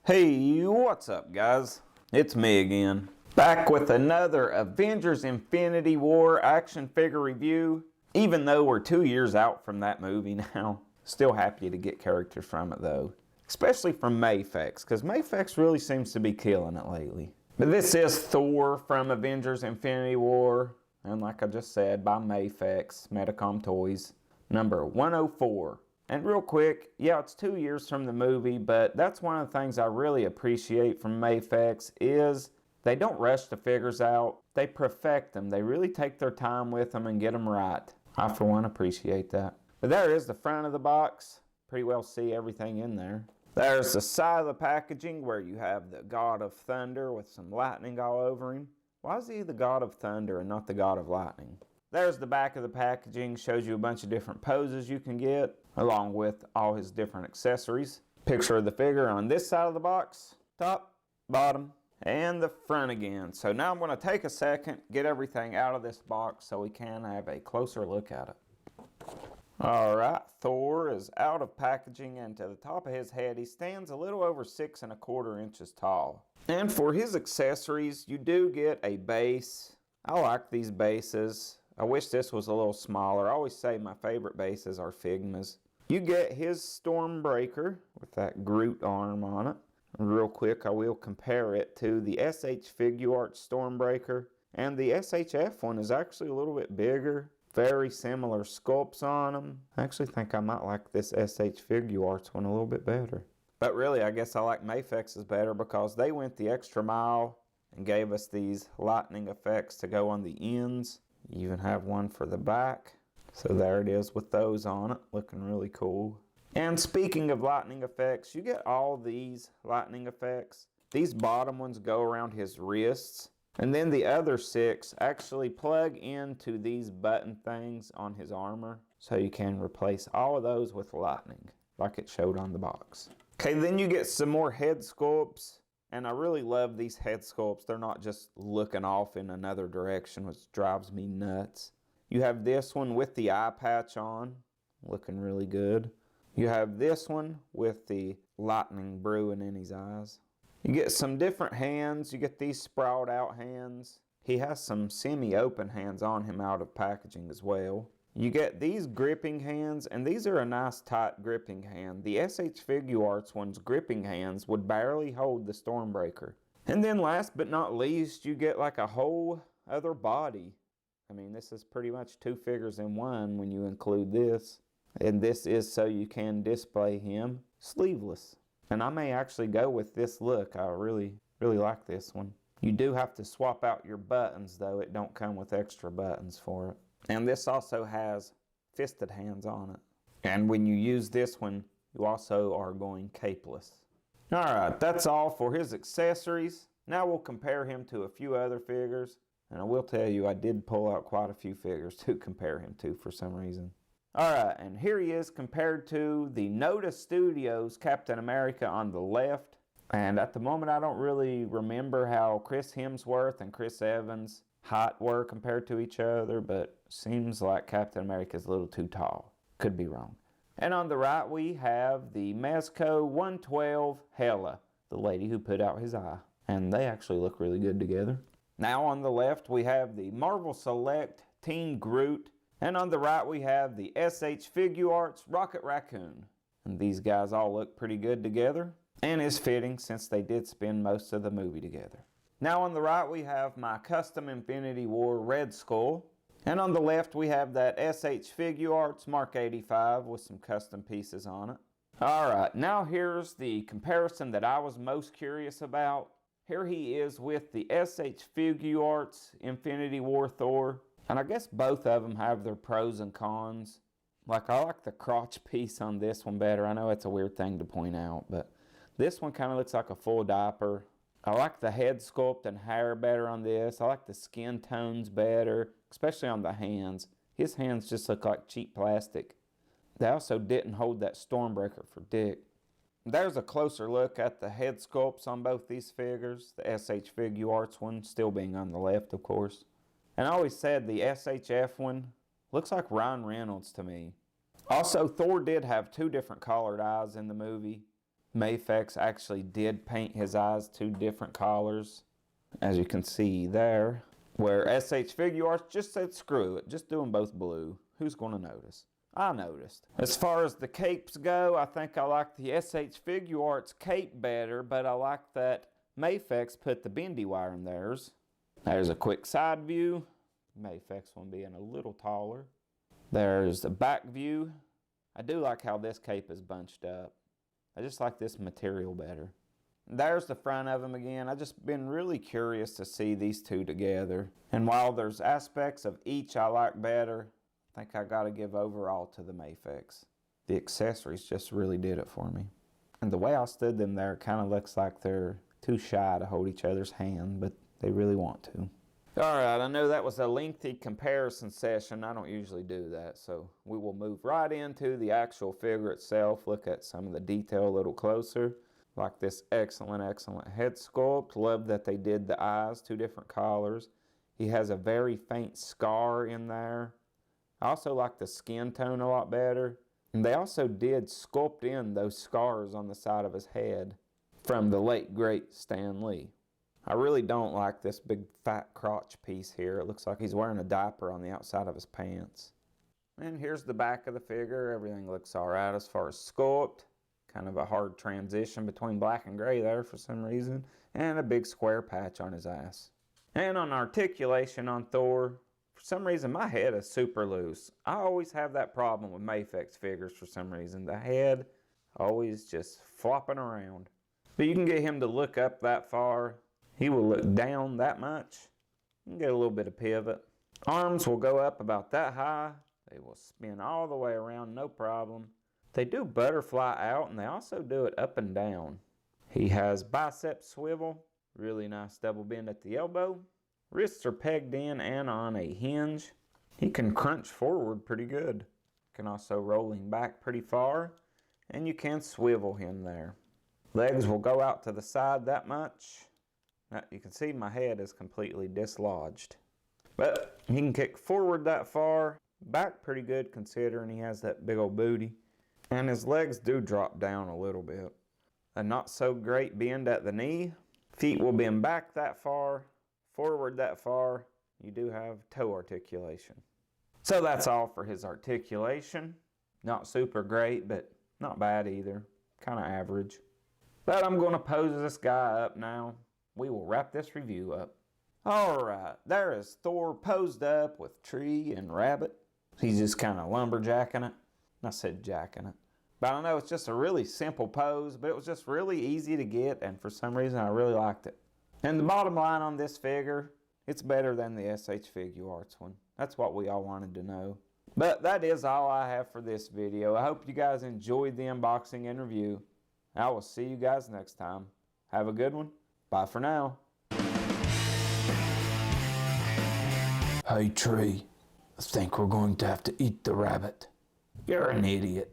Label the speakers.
Speaker 1: Hey, what's up guys? It's me again. Back with another Avengers Infinity War action figure review. Even though we're 2 years out from that movie now, still happy to get characters from it though. Especially from MAFEX, because MAFEX really seems to be killing it lately. But this is Thor from Avengers Infinity War, and like I just said, by MAFEX, Medicom Toys, number 104. And real quick, yeah, it's 2 years from the movie, but that's one of the things I really appreciate from MAFEX is they don't rush the figures out. They perfect them. They really take their time with them and get them right. I, for one, appreciate that. But there is the front of the box. Pretty well see everything in there. There's the side of the packaging where you have the God of Thunder with some lightning all over him. Why is he the God of Thunder and not the God of Lightning? There's the back of the packaging, shows you a bunch of different poses you can get, along with all his different accessories. Picture of the figure on this side of the box, top, bottom, and the front again. So now I'm going to take a second, get everything out of this box so we can have a closer look at it. Alright, Thor is out of packaging, and to the top of his head he stands a little over 6¼ inches tall. And for his accessories, you do get a base. I like these bases. I wish this was a little smaller. I always say my favorite bases are Figma's. You get his Stormbreaker with that Groot arm on it. Real quick, I will compare it to the SH Figuarts Stormbreaker. And the SHF one is actually a little bit bigger. Very similar sculpts on them. I actually think I might like this SH Figuarts one a little bit better. But really, I guess I like MAFEX's better because they went the extra mile and gave us these lightning effects to go on the ends. You even have one for the back. So there it is with those on it, looking really cool. And speaking of lightning effects, you get all these lightning effects. These bottom ones go around his wrists. And then the other 6 actually plug into these button things on his armor. So you can replace all of those with lightning, like it showed on the box. Okay, then you get some more head sculpts. And I really love these head sculpts. They're not just looking off in another direction, which drives me nuts. You have this one with the eye patch on, looking really good. You have this one with the lightning brewing in his eyes. You get some different hands. You get these sprawled out hands. He has some semi-open hands on him out of packaging as well. You get these gripping hands, and these are a nice tight gripping hand. The SH Figuarts one's gripping hands would barely hold the Stormbreaker. And then last but not least, you get like a whole other body. I mean, this is pretty much 2 figures in one when you include this. And this is so you can display him sleeveless. And I may actually go with this look. I really like this one. You do have to swap out your buttons though. It don't come with extra buttons for it. And this also has fisted hands on it. And when you use this one, you also are going capeless. Alright, that's all for his accessories. Now we'll compare him to a few other figures. And I will tell you, I did pull out quite a few figures to compare him to for some reason. Alright, and here he is compared to the Noda Studios Captain America on the left. And at the moment, I don't really remember how Chris Hemsworth and Chris Evans' height were compared to each other, but seems like Captain America's a little too tall. Could be wrong. And on the right, we have the Mezco 112 Hela, the lady who put out his eye. And they actually look really good together. Now on the left, we have the Marvel Select Team Groot. And on the right, we have the SH Figuarts Rocket Raccoon. And these guys all look pretty good together. And is fitting since they did spend most of the movie together. Now on the right, we have my custom Infinity War Red Skull. And on the left, we have that SH Figuarts Mark 85 with some custom pieces on it. Alright, now here's the comparison that I was most curious about. Here he is with the SH Figuarts Infinity War Thor. And I guess both of them have their pros and cons. Like, I like the crotch piece on this one better. I know it's a weird thing to point out, but this one kind of looks like a full diaper. I like the head sculpt and hair better on this. I like the skin tones better, especially on the hands. His hands just look like cheap plastic. They also didn't hold that Stormbreaker for dick. There's a closer look at the head sculpts on both these figures. The SH Figuarts one still being on the left, of course. And I always said the SHF one looks like Ryan Reynolds to me. Also, Thor did have 2 different colored eyes in the movie. MAFEX actually did paint his eyes 2 different colors, as you can see there, where SH Figuarts just said screw it, just do them both blue. Who's going to notice? I noticed. As far as the capes go, I think I like the SH Figuarts cape better, but I like that MAFEX put the bendy wire in theirs. There's a quick side view. MAFEX one being a little taller. There's the back view. I do like how this cape is bunched up. I just like this material better. There's the front of them again. I've just been really curious to see these two together. And while there's aspects of each I like better, I think I gotta give overall to the MAFEX. The accessories just really did it for me. And the way I stood them there kind of looks like they're too shy to hold each other's hand, but they really want to. Alright, I know that was a lengthy comparison session. I don't usually do that, so we will move right into the actual figure itself, look at some of the detail a little closer. Like this excellent head sculpt. Love that they did the eyes 2 different colors. He has a very faint scar in there. I also like the skin tone a lot better. And they also did sculpt in those scars on the side of his head from the late great Stan Lee. I really don't like this big fat crotch piece here. It looks like he's wearing a diaper on the outside of his pants. And here's the back of the figure. Everything looks alright as far as sculpt. Kind of a hard transition between black and gray there for some reason. And a big square patch on his ass. And on articulation on Thor, for some reason my head is super loose. I always have that problem with MAFEX figures for some reason. The head always just flopping around. But you can get him to look up that far. He will look down that much. You can get a little bit of pivot. Arms will go up about that high. They will spin all the way around, no problem. They do butterfly out, and they also do it up and down. He has bicep swivel, really nice double bend at the elbow. Wrists are pegged in and on a hinge. He can crunch forward pretty good. Can also roll him back pretty far, and you can swivel him there. Legs will go out to the side that much. Now, you can see my head is completely dislodged. But he can kick forward that far, back pretty good considering he has that big old booty. And his legs do drop down a little bit. A not so great bend at the knee. Feet will bend back that far, forward that far. You do have toe articulation. So that's all for his articulation. Not super great, but not bad either. Kind of average. But I'm going to pose this guy up now. We will wrap this review up. Alright, there is Thor posed up with tree and rabbit. He's just kind of lumberjacking it. I said jacking it. But I know it's just a really simple pose, but it was just really easy to get, and for some reason I really liked it. And the bottom line on this figure, it's better than the SH Figuarts one. That's what we all wanted to know. But that is all I have for this video. I hope you guys enjoyed the unboxing and review. I will see you guys next time. Have a good one. Bye for now. Hey Tree, I think we're going to have to eat the rabbit. You're an idiot.